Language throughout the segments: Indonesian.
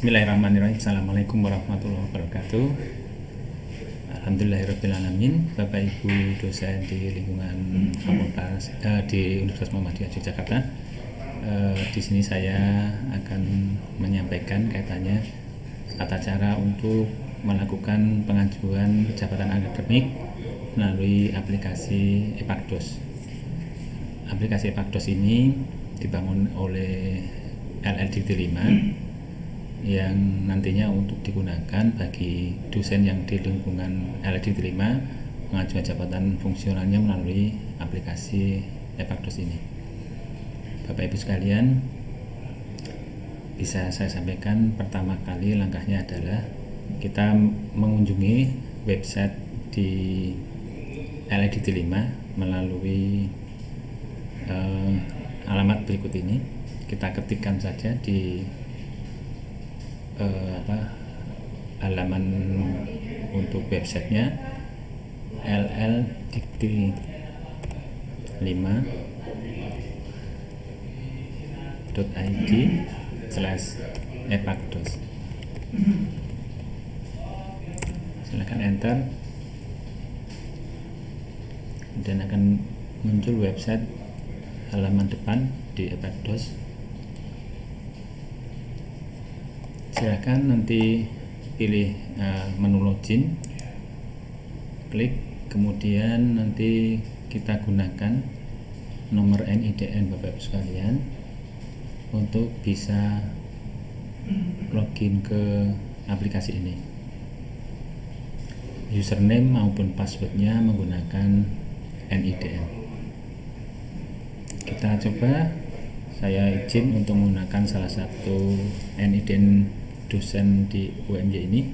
Bismillahirrahmanirrahim. Assalamualaikum warahmatullahi wabarakatuh. Alhamdulillahirrahmanirrahim. Bapak Ibu dosen di lingkungan fakultas di Universitas Muhammadiyah Yogyakarta. Di sini saya akan menyampaikan kaitannya tata cara untuk melakukan pengajuan jabatan akademik melalui aplikasi Epakdos. Aplikasi Epakdos ini dibangun oleh LLDT 5 yang nantinya untuk digunakan bagi dosen yang di lingkungan LLDT 5 pengajuan jabatan fungsionalnya melalui aplikasi Epakdos ini. Bapak Ibu sekalian, bisa saya sampaikan pertama kali langkahnya adalah kita mengunjungi website di LLDT 5 melalui alamat berikut ini. Kita ketikkan saja di halaman untuk websitenya lld5.id/epakdos. Silakan enter dan akan muncul website halaman depan di Epakdos. Silakan nanti pilih menu login, klik, kemudian nanti kita gunakan nomor NIDN Bapak Ibu sekalian untuk bisa login ke aplikasi ini. Username maupun passwordnya menggunakan NIDN. Kita coba. Saya izin untuk menggunakan salah satu NIDN dosen di UMY ini.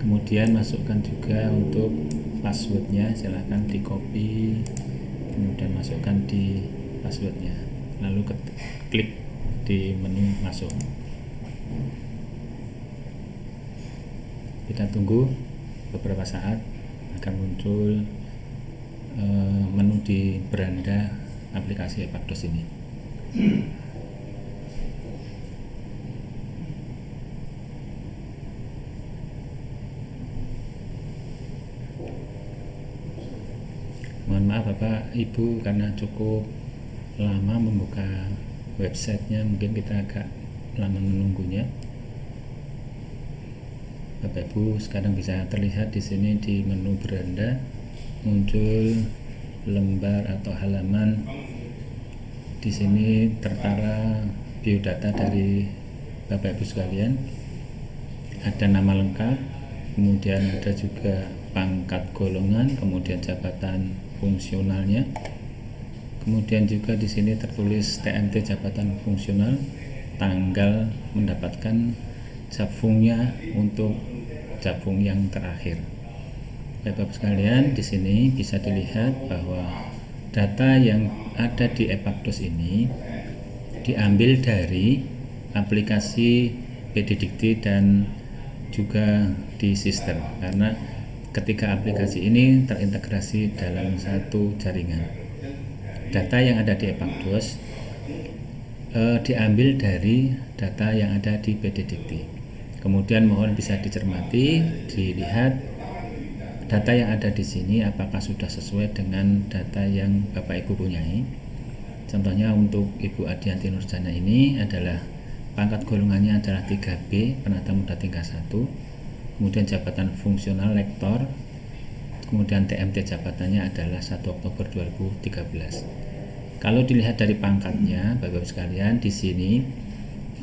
Kemudian masukkan juga untuk passwordnya, silahkan di copy, kemudian masukkan di passwordnya, lalu klik di menu masuk. Kita tunggu beberapa saat, akan muncul menu di beranda aplikasi Epakdos ini. Mohon maaf Bapak Ibu karena cukup lama membuka websitenya, mungkin kita agak lama menunggunya. Bapak Ibu sekarang bisa terlihat di sini di menu beranda muncul lembar atau halaman. Di sini tertara biodata dari Bapak Ibu sekalian. Ada nama lengkap, kemudian ada juga pangkat golongan, kemudian jabatan fungsionalnya. Kemudian juga di sini tertulis TMT jabatan fungsional, tanggal mendapatkan jabungnya untuk jabung yang terakhir. Bapak-Ibu sekalian, di sini bisa dilihat bahwa data yang ada di Epakdos ini diambil dari aplikasi PDDikti dan juga di sistem, karena ketiga aplikasi ini terintegrasi dalam satu jaringan. Data yang ada di Epakdos diambil dari data yang ada di PDDikti. Kemudian mohon bisa dicermati, dilihat data yang ada di sini apakah sudah sesuai dengan data yang Bapak Ibu punyai. Contohnya untuk Ibu Adianti Nurjana ini adalah pangkat golongannya adalah 3B, penata muda tingkat 1. Kemudian jabatan fungsional lektor. Kemudian TMT jabatannya adalah 1 Oktober 2013. Kalau dilihat dari pangkatnya, Bapak-Ibu sekalian, di sini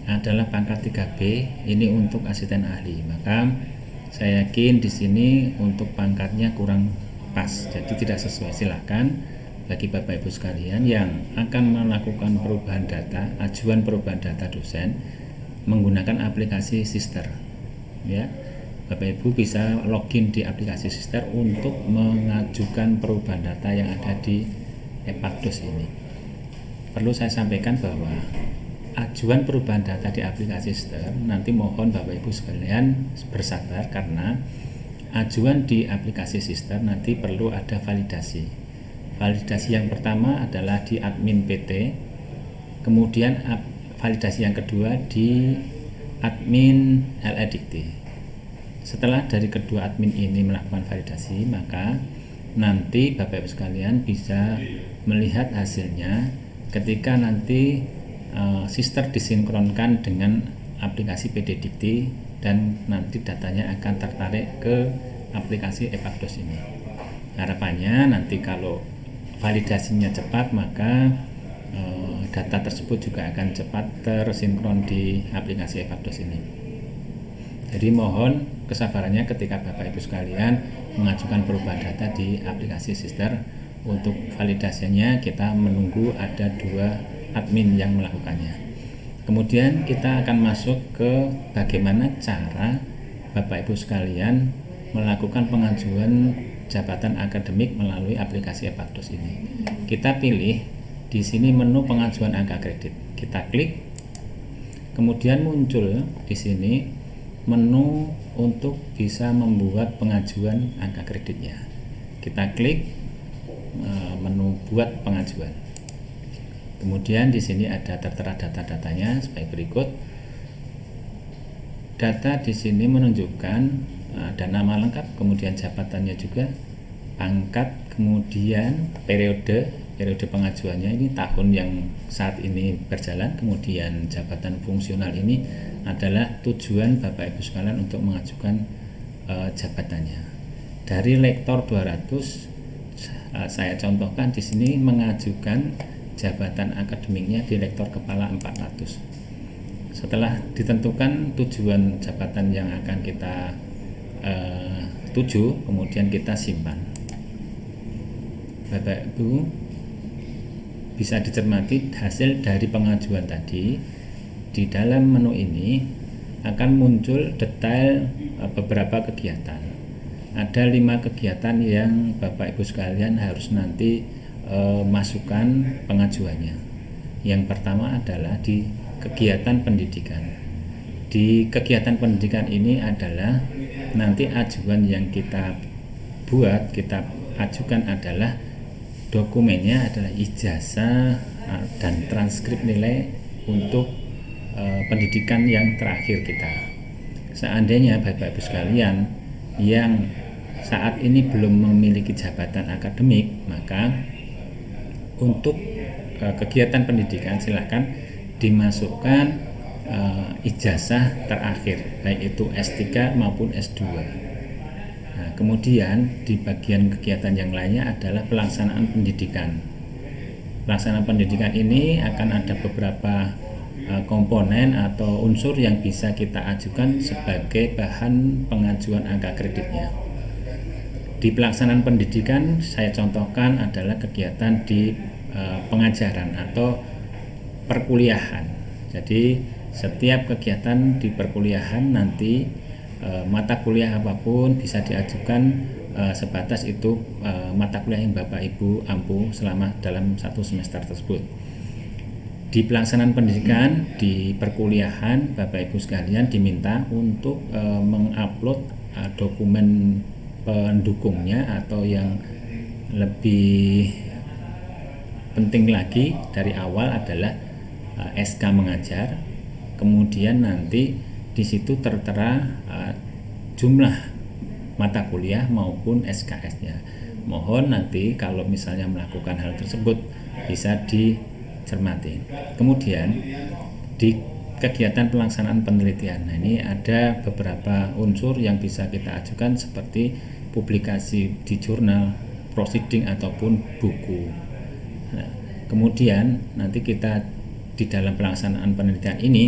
adalah pangkat 3B, ini untuk asisten ahli. Maka saya yakin di sini untuk pangkatnya kurang pas, jadi tidak sesuai. Silakan bagi Bapak Ibu sekalian yang akan melakukan perubahan data, ajuan perubahan data dosen menggunakan aplikasi Sister. Ya, Bapak Ibu bisa login di aplikasi Sister untuk mengajukan perubahan data yang ada di Epakdos ini. Perlu saya sampaikan bahwa ajuan perubahan data di aplikasi Sister nanti mohon Bapak Ibu sekalian bersabar, karena ajuan di aplikasi Sister nanti perlu ada validasi. Validasi yang pertama adalah di admin PT, kemudian validasi yang kedua di admin LEDikti. Setelah dari kedua admin ini melakukan validasi, maka nanti Bapak Ibu sekalian bisa melihat hasilnya ketika nanti Sister disinkronkan dengan aplikasi PDDikti dan nanti datanya akan tertarik ke aplikasi EPAKDOS ini. Harapannya nanti kalau validasinya cepat, maka data tersebut juga akan cepat tersinkron di aplikasi EPAKDOS ini. Jadi mohon kesabarannya ketika Bapak Ibu sekalian mengajukan perubahan data di aplikasi Sister. Untuk validasinya kita menunggu ada 2 admin yang melakukannya. Kemudian kita akan masuk ke bagaimana cara Bapak Ibu sekalian melakukan pengajuan jabatan akademik melalui aplikasi EPAKDOS ini. Kita pilih di sini menu pengajuan angka kredit. Kita klik. Kemudian muncul di sini menu untuk bisa membuat pengajuan angka kreditnya. Kita klik menu buat pengajuan. Kemudian di sini ada tertera data-datanya sebagai berikut. Data di sini menunjukkan ada nama lengkap, kemudian jabatannya juga, pangkat, kemudian periode pengajuannya ini tahun yang saat ini berjalan, kemudian jabatan fungsional ini adalah tujuan Bapak Ibu sekalian untuk mengajukan jabatannya. Dari lektor 200 saya contohkan di sini mengajukan jabatan akademiknya di lektor kepala 400. Setelah ditentukan tujuan jabatan yang akan kita tuju, kemudian kita simpan. Bapak Ibu bisa dicermati hasil dari pengajuan tadi. Di dalam menu ini akan muncul detail beberapa kegiatan. Ada 5 kegiatan yang Bapak Ibu sekalian harus nanti masukkan pengajuannya. Yang pertama adalah di kegiatan pendidikan. Di kegiatan pendidikan ini adalah nanti ajuan yang kita buat, kita ajukan adalah dokumennya adalah ijazah dan transkrip nilai untuk pendidikan yang terakhir kita. Seandainya Bapak Ibu sekalian yang saat ini belum memiliki jabatan akademik, maka untuk kegiatan pendidikan silakan dimasukkan ijazah terakhir, baik itu S3 maupun S2. Nah, kemudian di bagian kegiatan yang lainnya adalah pelaksanaan pendidikan. Pelaksanaan pendidikan ini akan ada beberapa komponen atau unsur yang bisa kita ajukan sebagai bahan pengajuan angka kreditnya. Di pelaksanaan pendidikan saya contohkan adalah kegiatan di pengajaran atau perkuliahan. Jadi setiap kegiatan di perkuliahan nanti mata kuliah apapun bisa diajukan sebatas itu mata kuliah yang Bapak Ibu ampu selama dalam 1 semester tersebut. Di pelaksanaan pendidikan di perkuliahan Bapak Ibu sekalian diminta untuk mengupload dokumen pendukungnya, atau yang lebih penting lagi dari awal adalah SK mengajar. Kemudian nanti di situ tertera jumlah mata kuliah maupun SKS-nya. Mohon nanti kalau misalnya melakukan hal tersebut bisa dicermati. Kemudian di kegiatan pelaksanaan penelitian, nah ini ada beberapa unsur yang bisa kita ajukan seperti publikasi di jurnal, proceeding ataupun buku. Nah, kemudian nanti kita di dalam pelaksanaan penelitian ini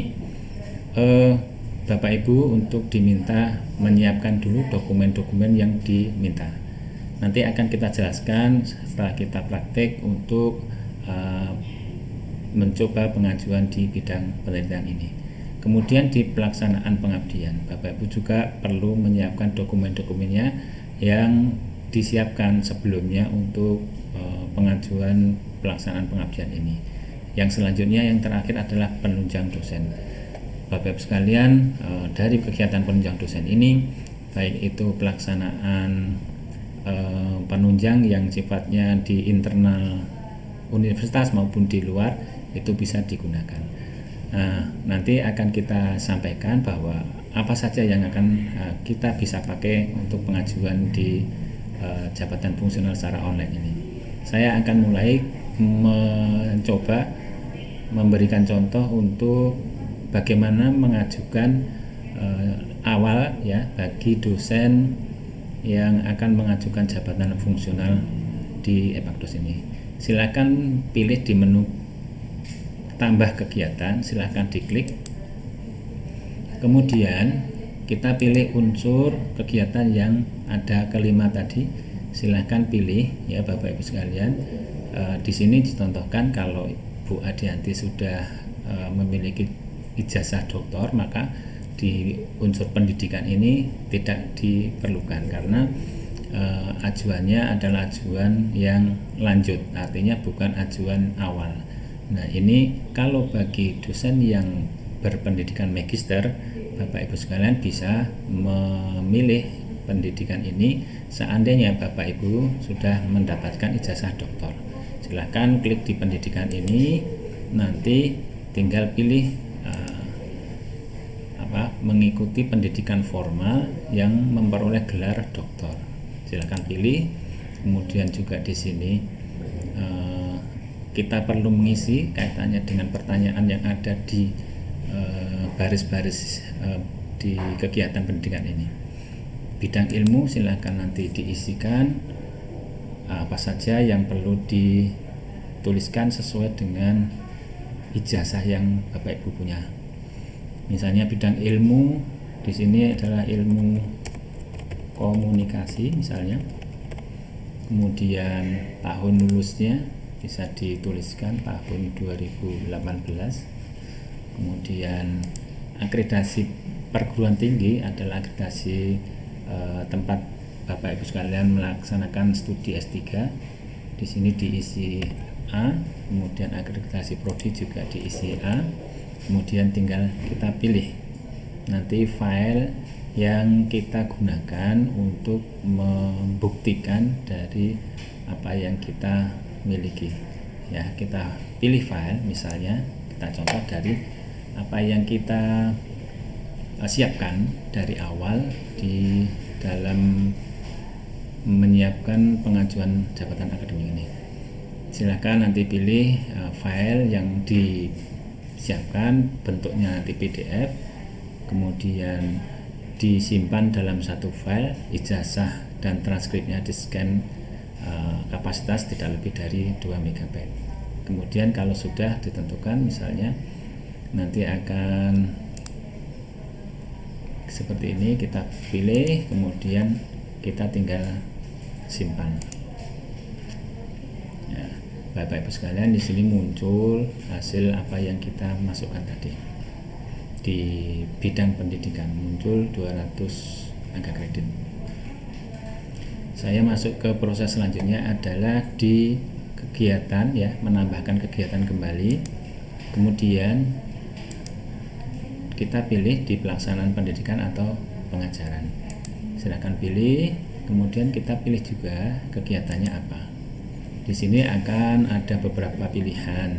Bapak Ibu untuk diminta menyiapkan dulu dokumen-dokumen yang diminta. Nanti akan kita jelaskan setelah kita praktek untuk mencoba pengajuan di bidang penelitian ini. Kemudian di pelaksanaan pengabdian, Bapak Ibu juga perlu menyiapkan dokumen-dokumennya yang disiapkan sebelumnya untuk pengajuan pelaksanaan pengabdian ini. Yang selanjutnya yang terakhir adalah penunjang dosen. Bapak Ibu sekalian, dari kegiatan penunjang dosen ini baik itu pelaksanaan penunjang yang sifatnya di internal universitas maupun di luar itu bisa digunakan. Nah, nanti akan kita sampaikan bahwa apa saja yang akan kita bisa pakai untuk pengajuan di jabatan fungsional secara online ini. Saya akan mulai mencoba memberikan contoh untuk bagaimana mengajukan awal ya bagi dosen yang akan mengajukan jabatan fungsional di Epagdos ini. Silakan pilih di menu tambah kegiatan, silakan diklik. Kemudian kita pilih unsur kegiatan yang ada kelima tadi. Silakan pilih ya Bapak Ibu sekalian. Di sini dicontohkan kalau Bu Adianti sudah memiliki ijazah doktor, maka di unsur pendidikan ini tidak diperlukan karena ajuannya adalah ajuan yang lanjut, artinya bukan ajuan awal. Nah, ini kalau bagi dosen yang berpendidikan magister, Bapak Ibu sekalian bisa memilih pendidikan ini seandainya Bapak Ibu sudah mendapatkan ijazah doktor. Silakan klik di pendidikan ini, nanti tinggal pilih mengikuti pendidikan formal yang memperoleh gelar doktor. Silakan pilih. Kemudian juga di sini kita perlu mengisi kaitannya dengan pertanyaan yang ada di baris-baris di kegiatan pendidikan ini. Bidang ilmu silakan nanti diisikan apa saja yang perlu dituliskan sesuai dengan ijazah yang Bapak Ibu punya. Misalnya bidang ilmu di sini adalah ilmu komunikasi misalnya. Kemudian tahun lulusnya bisa dituliskan tahun 2018. Kemudian akreditasi perguruan tinggi adalah akreditasi tempat Bapak Ibu sekalian melaksanakan studi S3. Di sini diisi A, kemudian akreditasi prodi juga diisi A. Kemudian tinggal kita pilih nanti file yang kita gunakan untuk membuktikan dari apa yang kita miliki. Ya, kita pilih file, misalnya kita contoh dari apa yang kita siapkan dari awal di dalam menyiapkan pengajuan jabatan akademik ini. Silakan nanti pilih file yang disiapkan, bentuknya nanti PDF, kemudian disimpan dalam satu file, ijazah dan transkripnya di-scan, kapasitas tidak lebih dari 2 MB. Kemudian kalau sudah ditentukan misalnya nanti akan seperti ini, kita pilih, kemudian kita tinggal simpan. Ya, Bapak Ibu sekalian, di sini muncul hasil apa yang kita masukkan tadi. Di bidang pendidikan muncul 200 angka kredit. Saya masuk ke proses selanjutnya adalah di kegiatan, ya, menambahkan kegiatan kembali. Kemudian kita pilih di pelaksanaan pendidikan atau pengajaran. Silakan pilih, kemudian kita pilih juga kegiatannya apa. Di sini akan ada beberapa pilihan.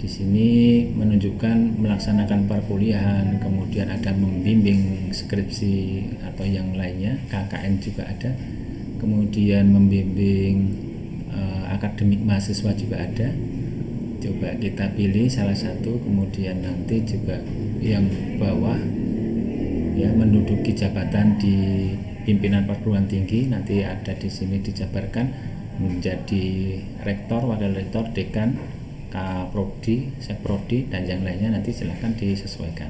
Di sini menunjukkan melaksanakan perkuliahan, kemudian ada membimbing skripsi atau yang lainnya, KKN juga ada. Kemudian membimbing akademik mahasiswa juga ada. Coba kita pilih salah satu, kemudian nanti juga yang bawah, ya, menduduki jabatan di pimpinan perguruan tinggi, nanti ada di sini dijabarkan menjadi rektor, wakil rektor, dekan, Kaprodi, Sekprodi, dan yang lainnya nanti silahkan disesuaikan.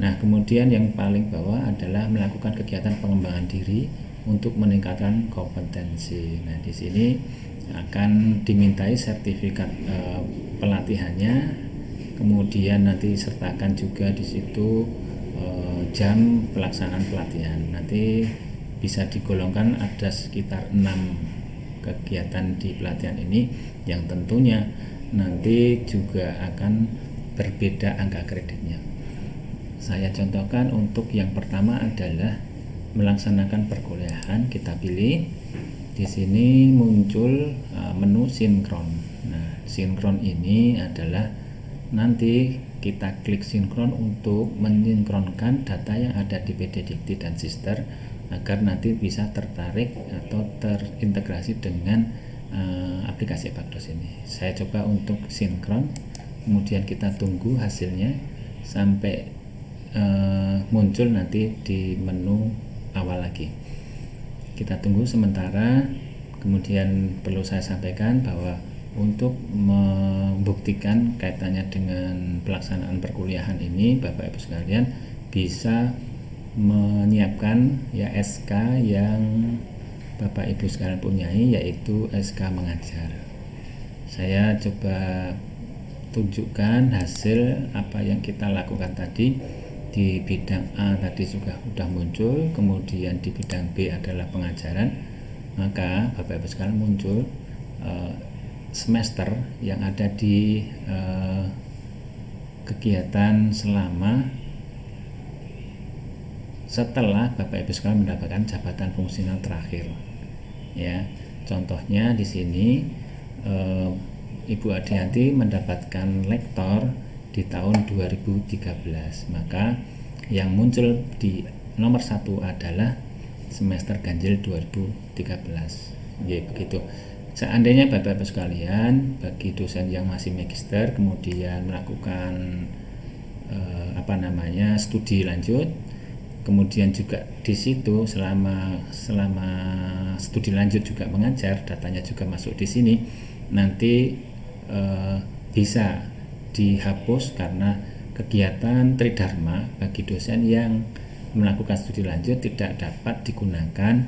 Nah, kemudian yang paling bawah adalah melakukan kegiatan pengembangan diri untuk meningkatkan kompetensi. Nah, di sini akan dimintai sertifikat pelatihannya, kemudian nanti sertakan juga di situ jam pelaksanaan pelatihan. Nanti bisa digolongkan ada sekitar 6 kegiatan di pelatihan ini yang tentunya nanti juga akan berbeda angka kreditnya. Saya contohkan untuk yang pertama adalah melaksanakan perkuliahan, kita pilih. Di sini muncul menu sinkron. Nah, sinkron ini adalah nanti kita klik sinkron untuk mensinkronkan data yang ada di PD Dikti dan Sister agar nanti bisa tertarik atau terintegrasi dengan aplikasi Epagdos ini. Saya coba untuk sinkron, kemudian kita tunggu hasilnya sampai muncul nanti di menu awal lagi. Kita tunggu sementara. Kemudian perlu saya sampaikan bahwa untuk membuktikan kaitannya dengan pelaksanaan perkuliahan ini, Bapak Ibu sekalian bisa menyiapkan ya SK yang Bapak Ibu sekalian punyai, yaitu SK mengajar. Saya coba tunjukkan hasil apa yang kita lakukan tadi. Di bidang A tadi juga sudah muncul, kemudian di bidang B adalah pengajaran. Maka Bapak Ibu sekalian muncul semester yang ada di kegiatan selama setelah Bapak Ibu sekalian mendapatkan jabatan fungsional terakhir. Ya, contohnya di sini Ibu Adianti mendapatkan lektor di tahun 2013, maka yang muncul di nomor 1 adalah semester ganjil 2013. Ya, begitu. Seandainya Bapak Ibu sekalian, bagi dosen yang masih magister kemudian melakukan studi lanjut, kemudian juga di situ selama studi lanjut juga mengajar, datanya juga masuk di sini, nanti bisa dihapus karena kegiatan tridharma bagi dosen yang melakukan studi lanjut tidak dapat digunakan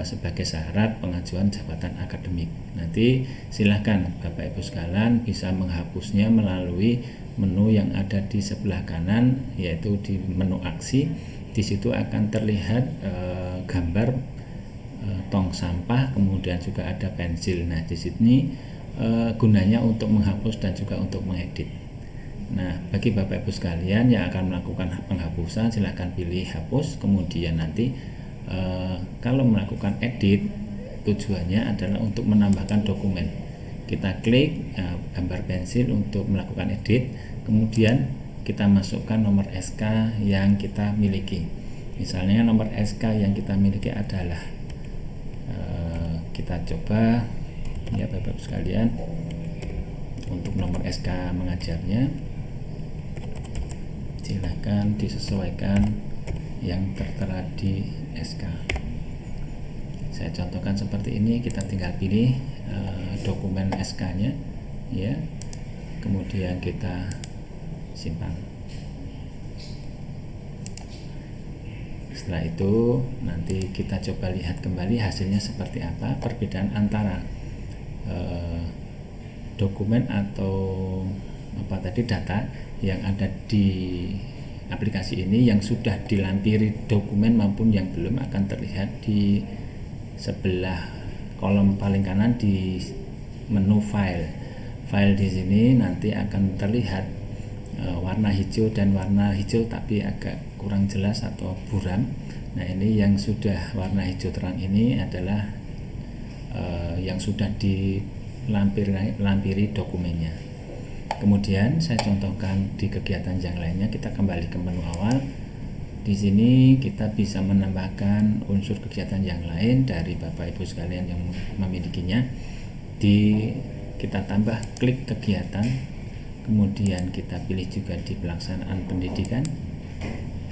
sebagai syarat pengajuan jabatan akademik. Nanti silahkan Bapak Ibu sekalian bisa menghapusnya melalui menu yang ada di sebelah kanan, yaitu di menu aksi. Di situ akan terlihat gambar tong sampah, kemudian juga ada pensil. Nah, di sini gunanya untuk menghapus dan juga untuk mengedit. Nah, bagi Bapak Ibu sekalian yang akan melakukan penghapusan, silahkan pilih hapus. Kemudian nanti kalau melakukan edit, tujuannya adalah untuk menambahkan dokumen. Kita klik gambar pensil untuk melakukan edit, kemudian kita masukkan nomor SK yang kita miliki. Misalnya nomor SK yang kita miliki adalah kita coba ya Bapak Ibu sekalian, untuk nomor SK mengajarnya silakan disesuaikan yang tertera di SK. Saya contohkan seperti ini, kita tinggal pilih dokumen SK-nya ya, kemudian kita simpan. Setelah itu nanti kita coba lihat kembali hasilnya seperti apa, perbedaan antara dokumen atau data yang ada di aplikasi ini yang sudah dilampiri dokumen maupun yang belum akan terlihat di sebelah kolom paling kanan di menu file. File di sini nanti akan terlihat warna hijau dan warna hijau tapi agak kurang jelas atau buram. Nah, ini yang sudah warna hijau terang ini adalah yang sudah dilampiri dokumennya. Kemudian saya contohkan di kegiatan yang lainnya. Kita kembali ke menu awal. Di sini kita bisa menambahkan unsur kegiatan yang lain dari Bapak Ibu sekalian yang memilikinya. Kita tambah klik kegiatan, kemudian kita pilih juga di pelaksanaan pendidikan.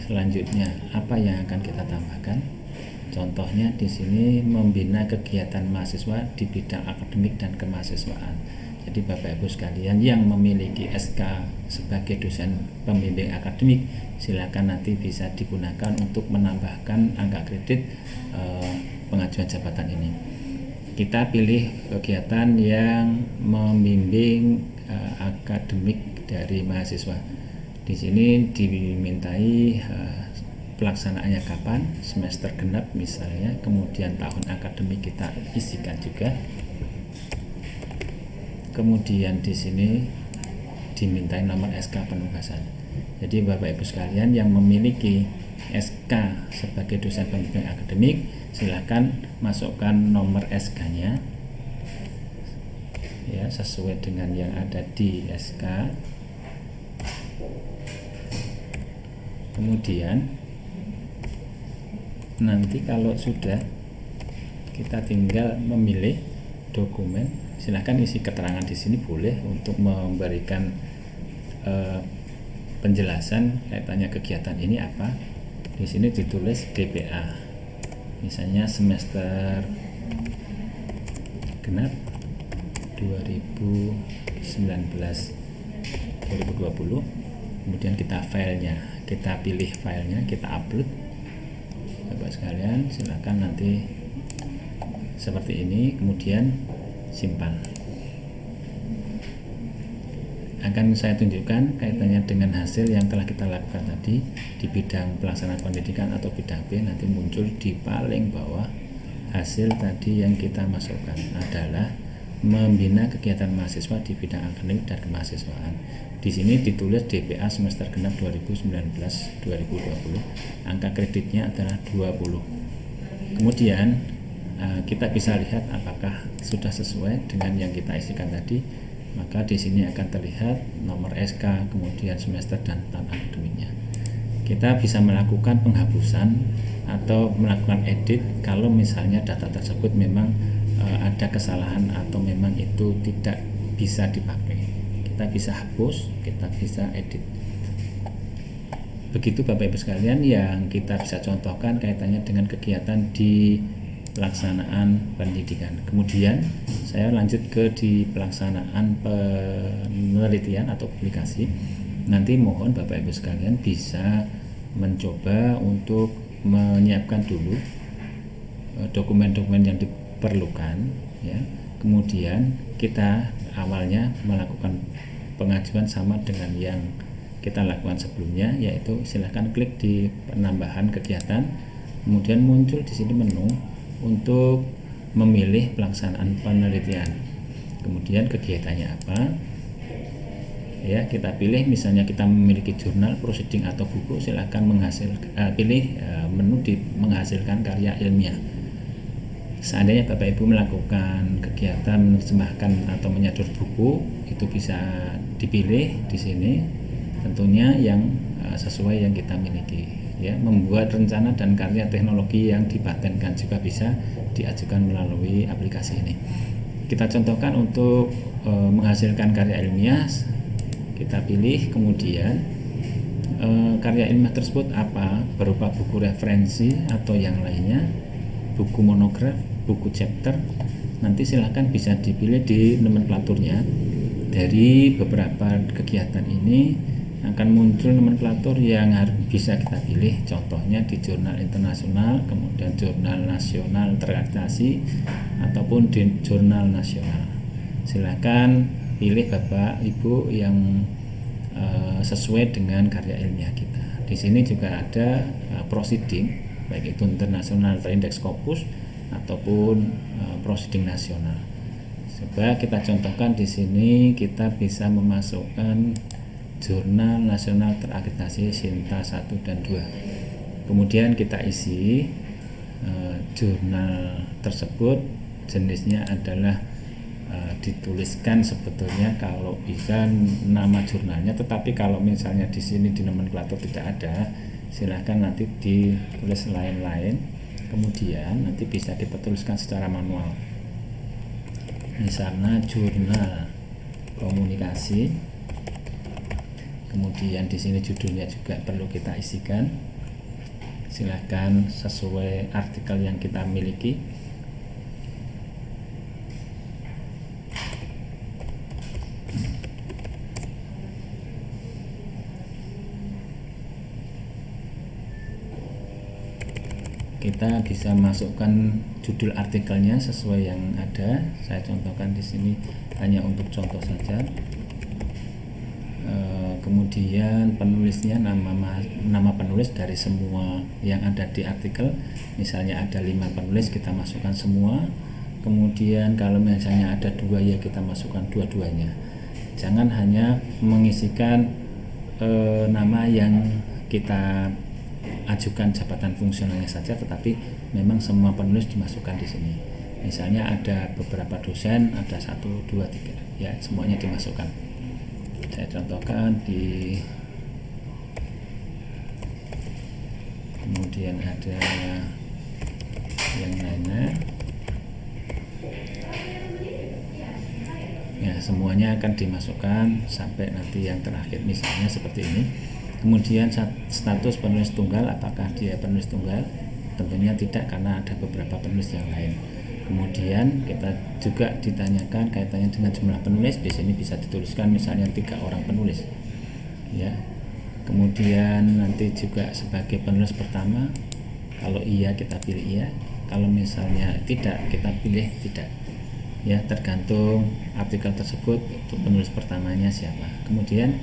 Selanjutnya apa yang akan kita tambahkan? Contohnya di sini membina kegiatan mahasiswa di bidang akademik dan kemahasiswaan. Jadi Bapak Ibu sekalian yang memiliki SK sebagai dosen pembimbing akademik, silakan nanti bisa digunakan untuk menambahkan angka kredit pengajuan jabatan ini. Kita pilih kegiatan yang membimbing akademik dari mahasiswa. Di sini dimintai pelaksanaannya kapan, semester genap misalnya, kemudian tahun akademik kita isikan juga. Kemudian di sini dimintai nomor SK penugasan. Jadi Bapak Ibu sekalian yang memiliki SK sebagai dosen pembimbing akademik, silakan masukkan nomor SK-nya ya sesuai dengan yang ada di SK. Kemudian nanti kalau sudah, kita tinggal memilih dokumen. Silakan isi keterangan di sini boleh untuk memberikan penjelasan kaitannya kegiatan ini apa. Di sini ditulis DPA, misalnya semester genap 2019-2020. Kemudian kita pilih filenya, kita upload. Bapak sekalian silakan nanti seperti ini, kemudian simpan. Akan saya tunjukkan kaitannya dengan hasil yang telah kita lakukan tadi di bidang pelaksanaan pendidikan atau bidang B. Nanti muncul di paling bawah hasil tadi yang kita masukkan adalah membina kegiatan mahasiswa di bidang akademik dan kemahasiswaan. Di sini ditulis DPA semester genap 2019-2020. Angka kreditnya adalah 20. Kemudian kita bisa lihat apakah sudah sesuai dengan yang kita isikan tadi. Maka di sini akan terlihat nomor SK, kemudian semester dan tahun akademiknya. Kita bisa melakukan penghapusan atau melakukan edit kalau misalnya data tersebut memang ada kesalahan atau memang itu tidak bisa dipakai. Kita bisa hapus, kita bisa edit. Begitu Bapak Ibu sekalian yang kita bisa contohkan kaitannya dengan kegiatan di pelaksanaan pendidikan. Kemudian saya lanjut ke di pelaksanaan penelitian atau publikasi. Nanti mohon Bapak Ibu sekalian bisa mencoba untuk menyiapkan dulu dokumen-dokumen yang diperlukan ya. Kemudian kita awalnya melakukan pengajuan sama dengan yang kita lakukan sebelumnya, yaitu silahkan klik di penambahan kegiatan. Kemudian muncul di sini menu untuk memilih pelaksanaan penelitian. Kemudian kegiatannya apa? Ya, kita pilih misalnya kita memiliki jurnal, proceeding atau buku, silakan pilih menu di menghasilkan karya ilmiah. Seandainya Bapak Ibu melakukan kegiatan menerjemahkan atau menyadur buku, itu bisa dipilih di sini. Tentunya yang sesuai yang kita miliki. Ya, membuat rencana dan karya teknologi yang dipatenkan juga bisa diajukan melalui aplikasi ini. Kita contohkan untuk menghasilkan karya ilmiah, kita pilih, kemudian karya ilmiah tersebut apa, berupa buku referensi atau yang lainnya, buku monograf, buku chapter. Nanti silahkan bisa dipilih di nomenklaturnya. Dari beberapa kegiatan ini akan muncul nomenklatur yang bisa kita pilih, contohnya di jurnal internasional, kemudian jurnal nasional terakreditasi ataupun di jurnal nasional. Silakan pilih Bapak Ibu yang sesuai dengan karya ilmiah kita. Di sini juga ada proceeding, baik itu internasional terindeks Scopus ataupun proceeding nasional. Coba kita contohkan di sini, kita bisa memasukkan Jurnal Nasional Terakreditasi Sinta 1 dan 2. Kemudian kita isi jurnal tersebut, jenisnya adalah dituliskan sebetulnya kalau bisa nama jurnalnya, tetapi kalau misalnya di sini di nomenklatur tidak ada, silakan nanti ditulis lain-lain. Kemudian nanti bisa kita tuliskan secara manual. Misalnya jurnal komunikasi. Kemudian di sini judulnya juga perlu kita isikan. Silakan sesuai artikel yang kita miliki. Kita bisa masukkan judul artikelnya sesuai yang ada. Saya contohkan di sini hanya untuk contoh saja. Kemudian penulisnya, nama penulis dari semua yang ada di artikel. Misalnya ada 5 penulis, kita masukkan semua. Kemudian kalau misalnya ada 2, ya kita masukkan dua-duanya. Jangan hanya mengisikan nama yang kita ajukan jabatan fungsionalnya saja, tetapi memang semua penulis dimasukkan di sini. Misalnya ada beberapa dosen, ada 1, 2, 3, ya semuanya dimasukkan. Saya contohkan di, kemudian ada yang lainnya. Ya, semuanya akan dimasukkan sampai nanti yang terakhir, misalnya seperti ini. Kemudian status penulis tunggal, apakah dia penulis tunggal? Tentunya tidak, karena ada beberapa penulis yang lain. Kemudian kita juga ditanyakan kaitannya dengan jumlah penulis. Di sini bisa dituliskan misalnya 3 orang penulis, ya. Kemudian nanti juga sebagai penulis pertama, kalau iya kita pilih iya, kalau misalnya tidak kita pilih tidak, ya tergantung artikel tersebut itu penulis pertamanya siapa. Kemudian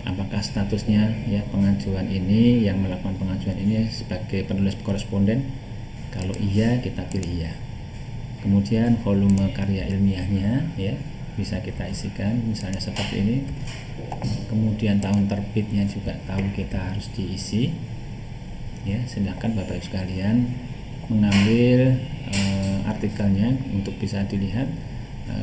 apakah statusnya, ya pengajuan ini, yang melakukan pengajuan ini sebagai penulis koresponden, kalau iya kita pilih iya. Kemudian volume karya ilmiahnya, ya bisa kita isikan misalnya seperti ini. Kemudian tahun terbitnya juga tahun kita harus diisi, ya. Silakan Bapak Ibu sekalian mengambil artikelnya untuk bisa dilihat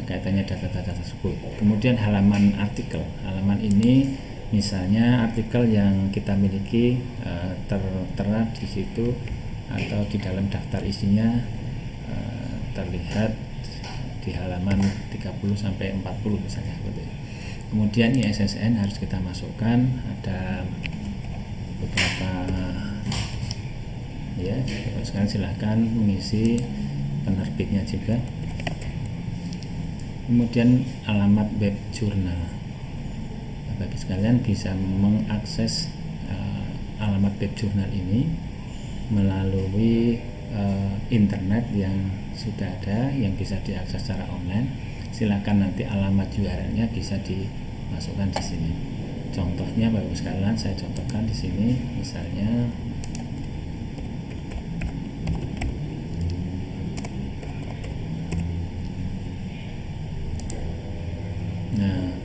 kaitannya data-data tersebut. Kemudian halaman artikel, halaman ini misalnya artikel yang kita miliki tertera di situ atau di dalam daftar isinya terlihat di halaman 30 sampai 40 misalnya seperti itu. Kemudian ISSN harus kita masukkan, ada beberapa, ya. Sekarang silahkan mengisi penerbitnya juga. Kemudian alamat web jurnal, Bapak sekalian bisa mengakses alamat web jurnal ini melalui internet yang sudah ada, yang bisa diakses secara online. Silakan nanti alamat URL-nya bisa dimasukkan di sini. Contohnya Bapak sekalian saya contohkan di sini, misalnya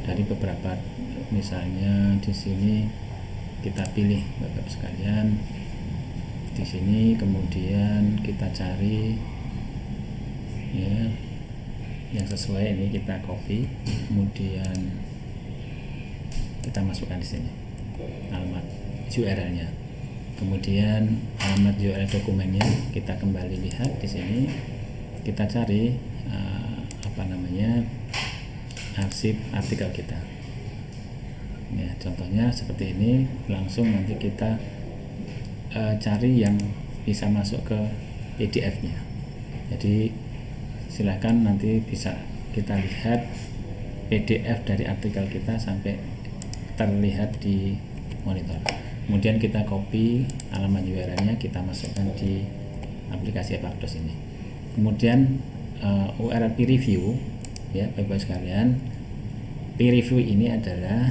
dari beberapa, misalnya di sini kita pilih Bapak sekalian di sini, kemudian kita cari, ya yang sesuai, ini kita copy, kemudian kita masukkan di sini alamat URL-nya. Kemudian alamat URL dokumennya kita kembali lihat di sini, kita cari arsip artikel kita. Ya, contohnya seperti ini, langsung nanti kita cari yang bisa masuk ke PDF-nya. Jadi silakan nanti bisa kita lihat PDF dari artikel kita sampai terlihat di monitor. Kemudian kita copy alamat URL-nya, kita masukkan di aplikasi Epafdos ini. Kemudian URL peer review, ya Bapak sekalian, peer review ini adalah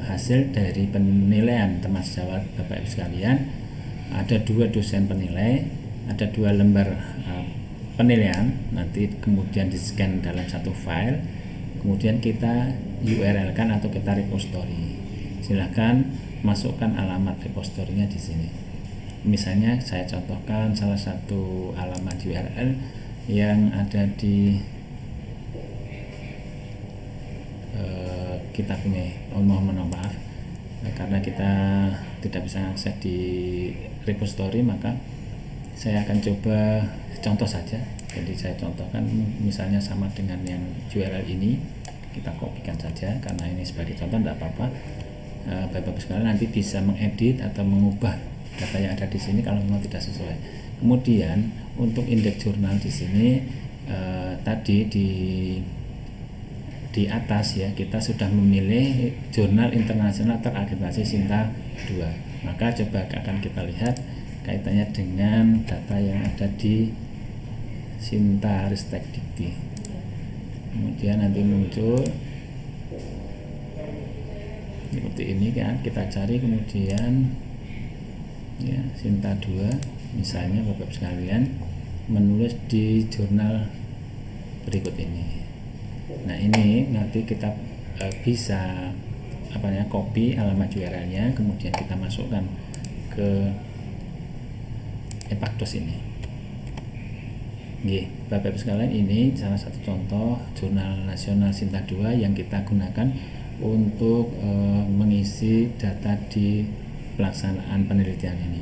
hasil dari penilaian teman sejawat Bapak Ibu sekalian. Ada 2 dosen penilai, ada 2 lembar penilaian, nanti kemudian di-scan dalam satu file, kemudian kita URL-kan atau kita repository. Silakan masukkan alamat repositorinya di sini. Misalnya saya contohkan salah satu alamat URL yang ada di kita punya, mohon maaf karena kita tidak bisa akses di repository, maka saya akan coba contoh saja. Jadi saya contohkan misalnya sama dengan yang URL ini, kita kopikan saja karena ini sebagai contoh, tidak apa-apa. Bapak-bapak sekalian nanti bisa mengedit atau mengubah data yang ada di sini kalau memang tidak sesuai. Kemudian untuk indeks jurnal di sini tadi di atas, ya, kita sudah memilih jurnal internasional terakreditasi Sinta 2. Maka coba akan kita lihat kaitannya dengan data yang ada di Sinta Ristek Dikti. Kemudian nanti muncul seperti ini kan, kita cari, kemudian ya Sinta 2 misalnya Bapak sekalian menulis di jurnal berikut ini. Nah ini nanti kita bisa copy alamat URL-nya, kemudian kita masukkan ke Epakdos ini. Bapak Ibu sekalian, ini salah satu contoh Jurnal Nasional Sinta 2 yang kita gunakan untuk mengisi data di pelaksanaan penelitian ini.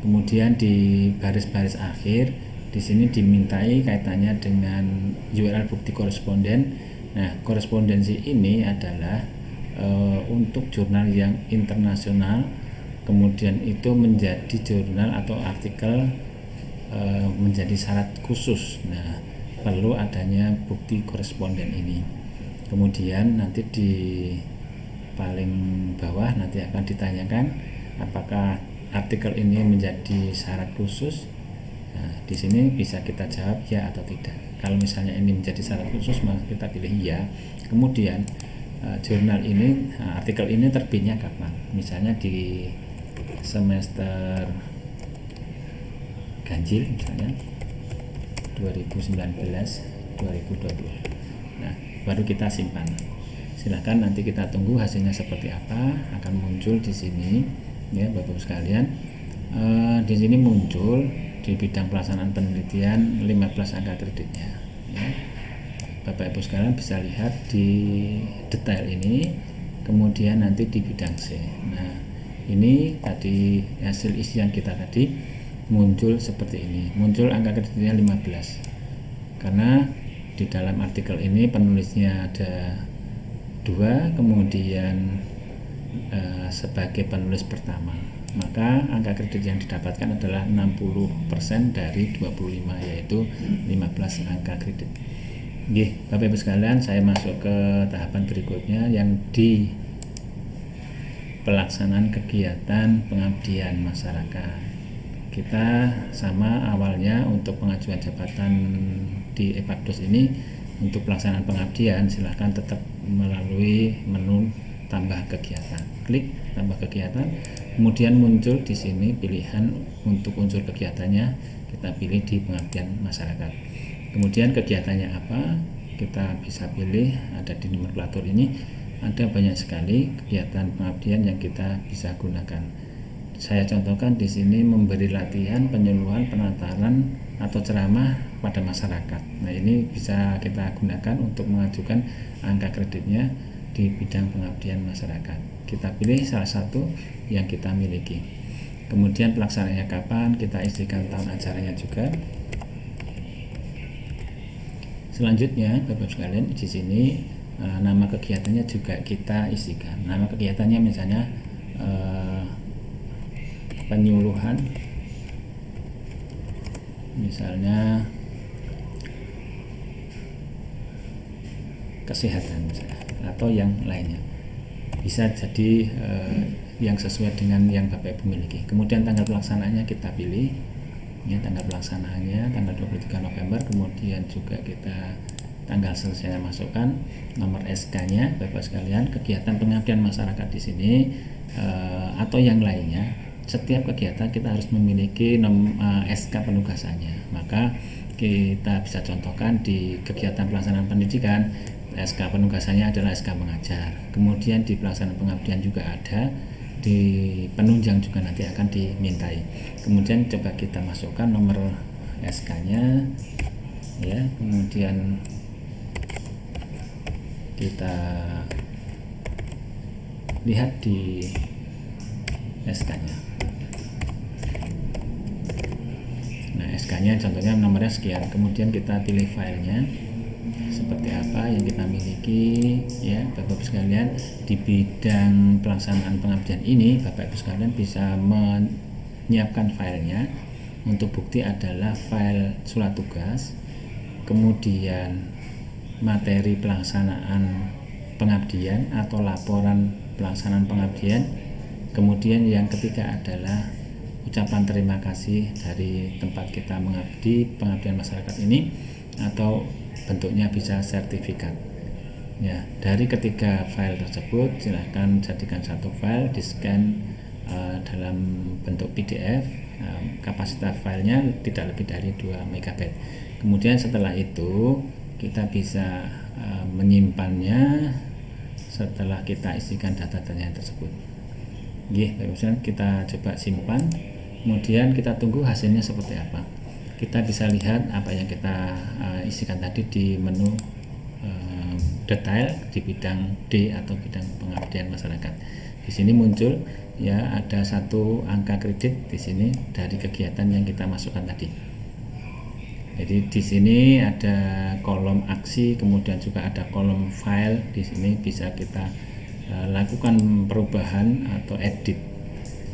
Kemudian di baris-baris akhir di sini dimintai kaitannya dengan URL bukti koresponden. Nah, korespondensi ini adalah untuk jurnal yang internasional, kemudian itu menjadi jurnal atau artikel menjadi syarat khusus. Nah, perlu adanya bukti koresponden ini. Kemudian nanti di paling bawah nanti akan ditanyakan apakah artikel ini menjadi syarat khusus. Nah, di sini bisa kita jawab ya atau tidak. Kalau misalnya ini menjadi syarat khusus, maka kita pilih ya. Kemudian jurnal ini, artikel ini terbitnya kapan? Misalnya di semester ganjil, misalnya 2019-2020. Nah, baru kita simpan. Silahkan nanti kita tunggu hasilnya seperti apa, akan muncul di sini, ya Bapak sekalian. Di sini muncul di bidang pelaksanaan penelitian 15 angka kreditnya. Ya. Bapak Ibu sekalian bisa lihat di detail ini, kemudian nanti di bidang C. Nah, ini tadi hasil isian kita tadi muncul seperti ini, muncul angka kreditnya 15. Karena di dalam artikel ini penulisnya ada 2, kemudian sebagai penulis pertama, maka angka kredit yang didapatkan adalah 60% dari 25, yaitu 15 angka kredit. Bapak Ibu sekalian, saya masuk ke tahapan berikutnya yang di pelaksanaan kegiatan pengabdian masyarakat. Kita sama awalnya untuk pengajuan jabatan di Epakdos ini, untuk pelaksanaan pengabdian silahkan tetap melalui menu tambah kegiatan. Klik tambah kegiatan, kemudian muncul di sini pilihan untuk unsur kegiatannya, kita pilih di pengabdian masyarakat. Kemudian kegiatannya apa? Kita bisa pilih, ada di nomenklatur ini, ada banyak sekali kegiatan pengabdian yang kita bisa gunakan. Saya contohkan di sini memberi latihan, penyuluhan, penataran atau ceramah pada masyarakat. Nah, ini bisa kita gunakan untuk mengajukan angka kreditnya di bidang pengabdian masyarakat. Kita pilih salah satu yang kita miliki. Kemudian pelaksanaannya kapan, kita isikan tahun acaranya juga. Selanjutnya, Bapak sekalian, di sini nama kegiatannya juga kita isikan. Nama kegiatannya misalnya penyuluhan, misalnya kesehatan misalnya, atau yang lainnya. Bisa jadi yang sesuai dengan yang Bapak Ibu miliki. Kemudian tanggal pelaksanaannya kita pilih. Ya, tanggal pelaksanaannya tanggal 23 November, kemudian juga kita tanggal selesainya masukkan, nomor SK-nya Bapak sekalian, kegiatan pengabdian masyarakat di sini atau yang lainnya. Setiap kegiatan kita harus memiliki SK penugasannya. Maka kita bisa contohkan di kegiatan pelaksanaan pendidikan, SK penugasannya adalah SK mengajar. Kemudian di pelaksanaan pengabdian juga ada, di penunjang juga nanti akan dimintai. Kemudian coba kita masukkan nomor SK-nya, ya. Kemudian kita lihat di SK-nya. Nah, SK-nya contohnya nomornya sekian. Kemudian kita pilih filenya seperti apa yang kita miliki, ya Bapak Ibu sekalian. Di bidang pelaksanaan pengabdian ini Bapak Ibu sekalian bisa menyiapkan filenya. Untuk bukti adalah file surat tugas, kemudian materi pelaksanaan pengabdian atau laporan pelaksanaan pengabdian, kemudian yang ketiga adalah ucapan terima kasih dari tempat kita mengabdi, pengabdian masyarakat ini, atau bentuknya bisa sertifikat. Ya, dari ketiga file tersebut silahkan jadikan satu file, di scan dalam bentuk PDF. Kapasitas filenya tidak lebih dari 2 MB. Kemudian setelah itu kita bisa menyimpannya setelah kita isikan data-datanya tersebut. Baik, kita coba simpan, kemudian kita tunggu hasilnya seperti apa. Kita bisa lihat apa yang kita isikan tadi di menu detail di bidang D atau bidang pengabdian masyarakat. Di sini muncul ya ada satu angka kredit di sini dari kegiatan yang kita masukkan tadi. Jadi di sini ada kolom aksi, kemudian juga ada kolom file. Di sini bisa kita lakukan perubahan atau edit.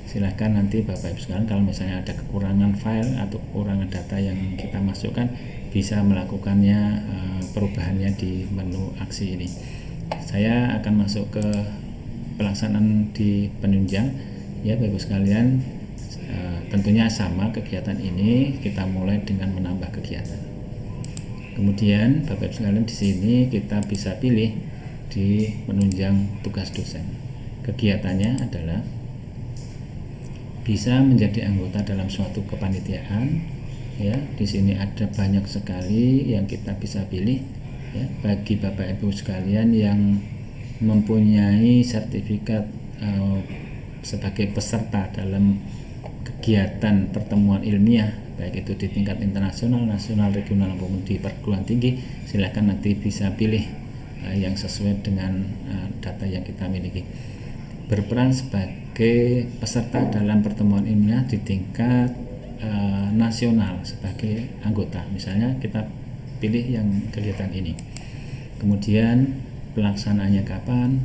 Silahkan nanti Bapak Ibu sekalian kalau misalnya ada kekurangan file atau kekurangan data yang kita masukkan, bisa melakukannya perubahannya di menu aksi ini. Saya akan masuk ke pelaksanaan di penunjang ya Bapak Ibu sekalian. Tentunya sama kegiatan ini, kita mulai dengan menambah kegiatan. Kemudian Bapak Ibu sekalian di sini kita bisa pilih di penunjang tugas dosen. Kegiatannya adalah bisa menjadi anggota dalam suatu kepanitiaan ya. Di sini ada banyak sekali yang kita bisa pilih ya, bagi Bapak Ibu sekalian yang mempunyai sertifikat sebagai peserta dalam kegiatan pertemuan ilmiah, baik itu di tingkat internasional, nasional, regional maupun di perguruan tinggi. Silakan nanti bisa pilih yang sesuai dengan data yang kita miliki. Berperan sebagai peserta dalam pertemuan ilmiah di tingkat nasional sebagai anggota, misalnya kita pilih yang kegiatan ini. Kemudian pelaksanaannya kapan,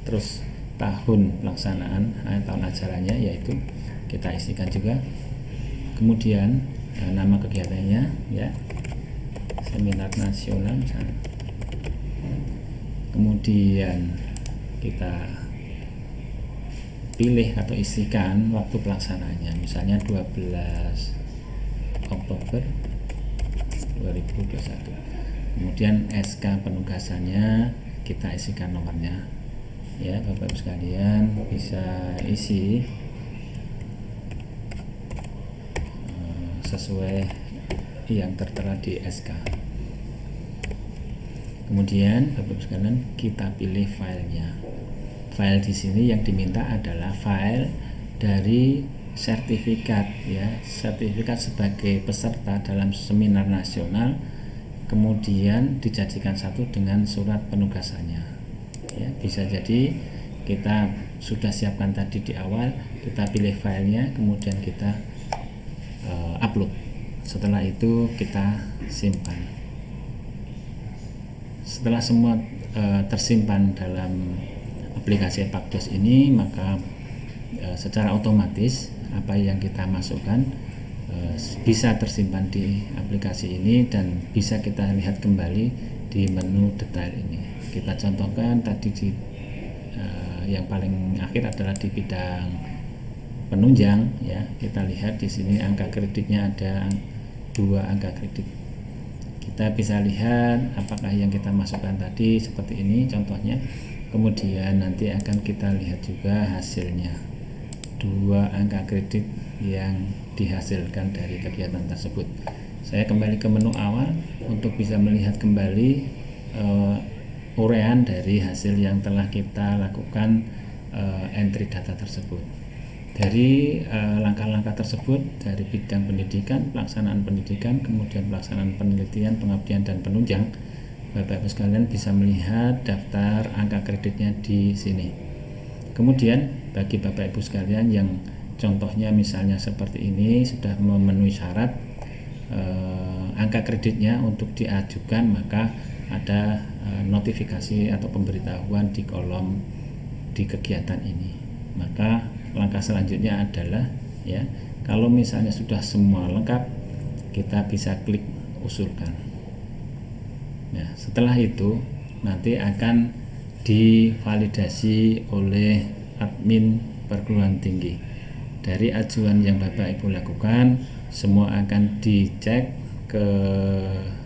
terus tahun pelaksanaan tahun ajarannya, yaitu kita isikan juga. Kemudian nama kegiatannya ya, seminar nasional misalnya. Kemudian kita pilih atau isikan waktu pelaksanaannya, misalnya 12 Oktober 2021. Kemudian SK penugasannya kita isikan nomornya ya. Bapak Ibu sekalian bisa isi sesuai yang tertera di SK. Kemudian Bapak Ibu sekalian kita pilih filenya. File di sini yang diminta adalah file dari sertifikat ya, sertifikat sebagai peserta dalam seminar nasional, kemudian dijadikan satu dengan surat penugasannya. Ya, bisa jadi kita sudah siapkan tadi di awal, kita pilih filenya, kemudian kita upload. Setelah itu kita simpan. Setelah semua tersimpan dalam aplikasi Pakdos ini, maka secara otomatis apa yang kita masukkan bisa tersimpan di aplikasi ini dan bisa kita lihat kembali di menu detail ini. Kita contohkan tadi di yang paling akhir adalah di bidang penunjang ya. Kita lihat di sini angka kreditnya ada 2 angka kredit. Kita bisa lihat apakah yang kita masukkan tadi seperti ini contohnya. Kemudian nanti akan kita lihat juga hasilnya, 2 angka kredit yang dihasilkan dari kegiatan tersebut. Saya kembali ke menu awal untuk bisa melihat kembali uraian dari hasil yang telah kita lakukan entry data tersebut. Dari langkah-langkah tersebut, dari bidang pendidikan, pelaksanaan pendidikan, kemudian pelaksanaan penelitian, pengabdian, dan penunjang, Bapak Ibu sekalian bisa melihat daftar angka kreditnya di sini. Kemudian bagi Bapak Ibu sekalian yang contohnya misalnya seperti ini sudah memenuhi syarat angka kreditnya untuk diajukan, maka ada notifikasi atau pemberitahuan di kolom di kegiatan ini. Maka langkah selanjutnya adalah ya, kalau misalnya sudah semua lengkap, kita bisa klik usulkan. Nah, setelah itu nanti akan divalidasi oleh admin perguruan tinggi. Dari ajuan yang Bapak Ibu lakukan, semua akan dicek ke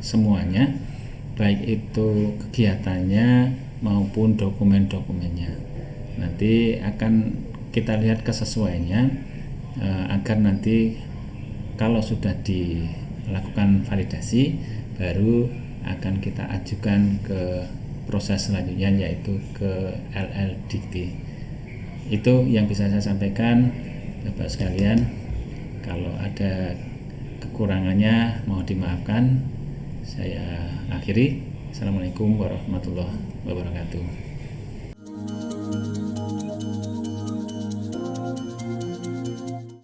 semuanya, baik itu kegiatannya maupun dokumen-dokumennya. Nanti akan kita lihat kesesuaiannya agar nanti kalau sudah dilakukan validasi baru akan kita ajukan ke proses selanjutnya yaitu ke LLDT. Itu yang bisa saya sampaikan Bapak sekalian. Kalau ada kekurangannya mohon dimaafkan. Saya akhiri. Assalamualaikum warahmatullahi wabarakatuh.